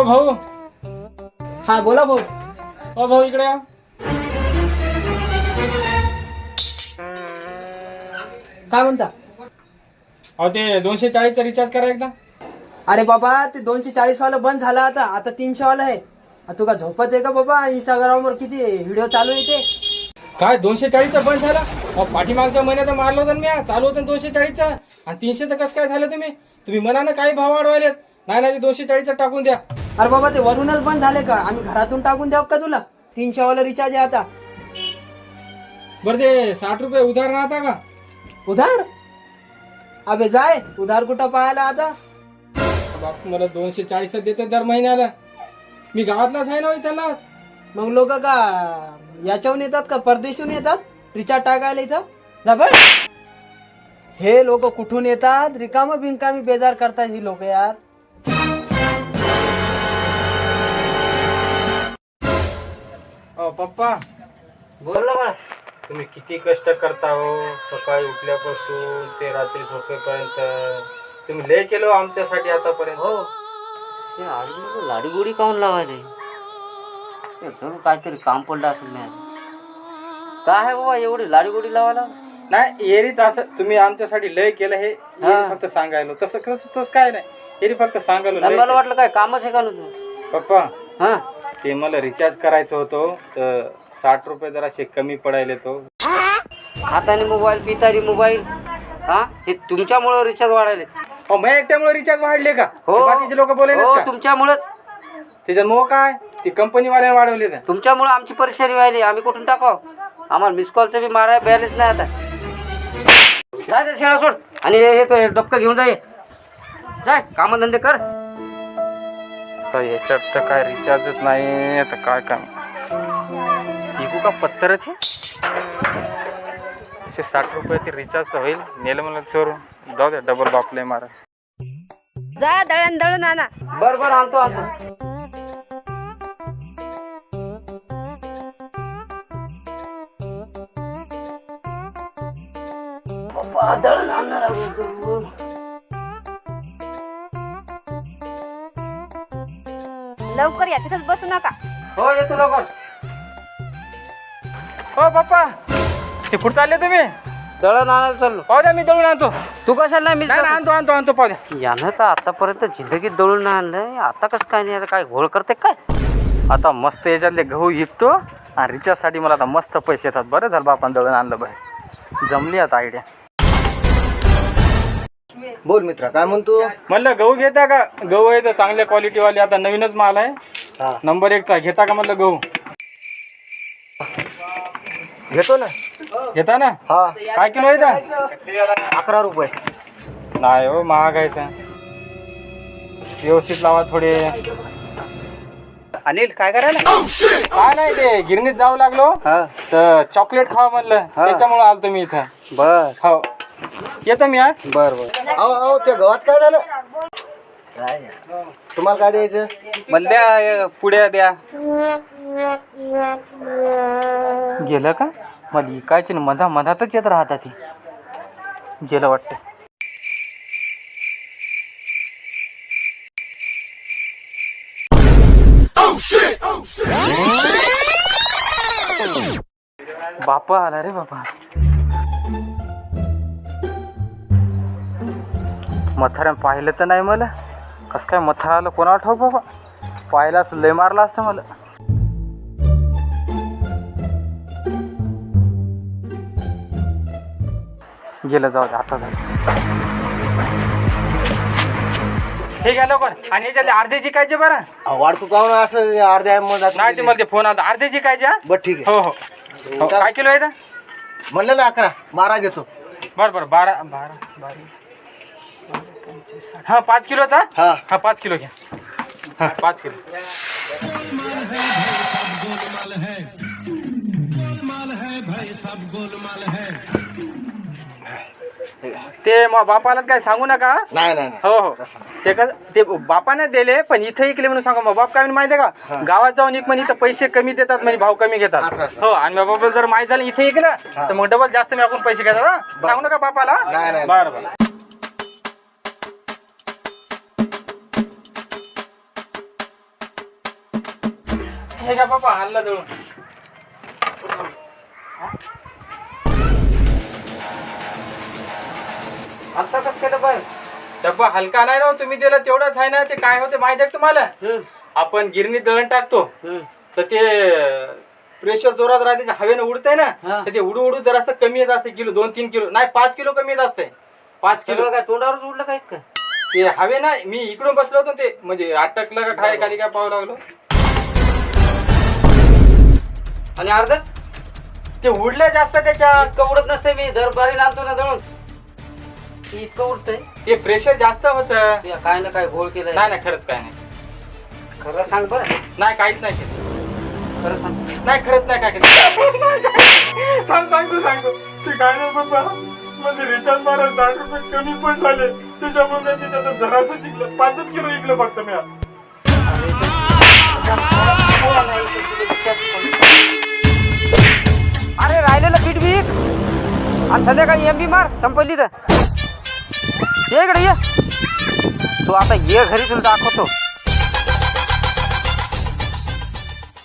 ओ भाऊ, हा बोला भाऊ. ओ भाऊ इकडे या. काय म्हणता? अहो ते 240चा रिचार्ज करा एकदा. अरे बाबा ते 240 वाला बंद झाला आता 300 वाला आहे. तू का झोपत आहे का बाबा? इंस्टाग्राम वर किती व्हिडिओ चालू आहे ते. काय 240चा बंद झाला? पाठीमागच्या महिन्यात मारलं होतं ना मी, चालू होतं 240चा आणि 300चं कसं काय झालं? तुम्ही मनानं काही भाव वाढवायलेत. नाही ते 240चा टाकून द्या. अरे बाबा ते वरूनच बंद झाले का? आम्ही घरातून टाकून द्याव का तुला? 300 वाला रिचार्ज आहे आता. बरं ते 60 रुपये उधार राहता का? उधार? अबे जाय, उधार कुठं पाहायला आता? बापू मला 240 देते दर महिन्याला. मी गावातलाच आहे ना त्यालाच. मग लोक का याच्याहून येतात का? परदेशून येतात रिचार्ज टाकायला इथं? जबर हे लोक कुठून येतात? रिकाम बिनकामी बेजार करतात ही लोक यार. पप्पा बोल ना बाळा. तुम्ही किती कष्ट करता हो, सकाळी उठल्यापासून ते रात्री झोपेपर्यंत. तुम्ही लय केलो आमच्यासाठी आतापर्यंत. हो हे आजूबाजू लाडीगोडी काऊन लावायले? जरूर काहीतरी काम पडलं असेल नाही. काय आहे बाबा एवढी लाडीगोडी लावायला? नाही एरीच असं तुम्ही आमच्यासाठी लय केलं हे फक्त सांगायला. तसं तसं काय नाही, एरी फक्त सांगायला लय मला केलं. वाटलं काय कामच आहे का ना तू? पप्पा हा ते मला रिचार्ज करायचं होतं तर 60 रुपये जराशे कमी पडायले तो. खातानी मोबाईल पितानी मोबाईल, हा हे तुमच्यामुळे रिचार्ज वाढायले. हो मग एकट्यामुळे रिचार्ज वाढले का? हो बाकीचे लोक बोले हो का? तुमच्यामुळेच. त्याच्यात मग काय ती कंपनी वाल्याने वाढवले ते. तुमच्यामुळे आमची परेशानी व्हायली. आम्ही कुठून टाकाव? आम्हाला मिस कॉलचं बी माराय बॅलन्स नाही आता. जाय ते शेळा सोड आणि हे डबकं घेऊन जाय. जाय कामधंदे कर. तर याच्यात तर काय रिचार्जच नाही. आता काय काम शिकू का पत्तरचे असे 60 रुपये ते रिचार्ज तर होईल. नेलं मला चोरून. जाऊ द्या डबल बापले मारा. जा दळण दळून आणा. बरं आणतो. दळण आणणार. लवकर या, तिथंच बसू नका. हो येतो लवकर. हो पप्पा ते कुठं चालले तुम्ही? दळण आणायला चाललो. पाहू द्या मी दळून आणतो. तू कशाला नाही? नाही आणतो पाहू द्या. यानं तर आतापर्यंत जिंदगीत दळून नाही आणलंय. आता कसं काय नाही? काय घोळ करते काय? आता मस्त याच्यातले गहू विकतो आणि रिचार्जसाठी मला आता मस्त पैसे येतात. बरं झालं बापान दळून आणलं बाहेर. जमली आता आयडिया. बोल मित्रा काय म्हणतो? म्हणलं गहू घेता का? गहू आहे तर चांगल्या क्वालिटीवाले, आता नवीनच माल आहे नंबर 1चा. घेता का म्हणलं गहू? घेतो ना. घेता ना? हा काय किलो आहे का? 11 रुपये. नाही हो महाग आहे तर. व्यवस्थित लावा थोडे. अनिल काय करायला? काय नाही ते गिरणीत जावं लागलो तर चॉकलेट खावा म्हणलं, त्याच्यामुळे आलतो मी इथं. बर हो येतो मी. हा बर अहो त्या गव्हात काय झालं? तुम्हाला काय द्यायचं? म्हणल्या पुढे द्या. गेलं का? मला इकायची ना मधातच येत राहतात ती. गेलं वाटतं. बापा आला रे बापा. मथाऱ्यानं पाहिलं तर नाही मला. कसं काय मथार आलं कोणा ठाऊक बाबा. पाहिलाच लय मारला असतं मला. गेलं जाऊ दे आता झालं. ठीक आहे लवकर. आणि याच्यातले अर्धे जिकायचे बरं. वाढतो का असं अर्ध्या मधात? नाही ते मला ते फोन आता अर्धे जिकायचे. बर ठीक हो हो हो. काय किलो आहे का? म्हणलं ना 11 12 घेतो. बरं 12 हा 5 किलोचा. हा 5 किलो घ्या. हा 5 किलो. ते मग बापाला काय सांगू नका. नाही हो हो ते का ते बापाने दिले पण इथे इकले म्हणून सांगा. मग बाप काय माहिती आहे का? गावात जाऊन इक म्हणे इथं पैसे कमी देतात म्हणे, भाव कमी घेतात. हो आणि मग बाबा जर माहिती झालं इथे इकलं तर मग डबल जास्त मी आपण पैसे घेतात. सांगू नका बापाला. बरं हे घ्या बाबा आणला दळून. आता कसं केलं पाय डब्बा हलका नाही ना तुम्ही दिला तेवढंच आहे ना. ते काय होते माहिती आहे का तुम्हाला? आपण गिरणीत दळण टाकतो तर ते प्रेशर जोरात राहते जे हवेनं उडतंय ना हा. तर ते उडू उडू जरासं कमी येत असते किलो 2-3 किलो नाही 5 किलो कमी येत असते 5 किलो. सगळं काय तोंडावरच उडलं काय का ते हवे ना मी इकडून बसलो होतो ते म्हणजे अटकलं का काय खाली काय पाहू लागलो आणि अर्धच ते उडलं जास्त त्याच्यात. इतकं उडत नसते मी दरबारी आणतो ना दळून इतकं उडतंय ते प्रेशर जास्त होतं. ते काय ना काय घोळ केलाय नाही ना खरंच काय नाही. खरं सांग बरं नाही काहीच नाही केलं. खरं सांग नाही खरंच नाही काय केलं. सांगतो ते काय नाही बाबा म्हणजे रिचार्ज मारा 60 रुपये कमी पण झाले त्याच्यामुळे त्याच्यात जरासं जिंकलं 5 किलो जिंकलं फक्त मी. अरे राहिलेलं पीठ बीक आणि संध्याकाळी एम बी मार संपली तर ये इकडे ये तू आता ये घरी तुला दाखवतो.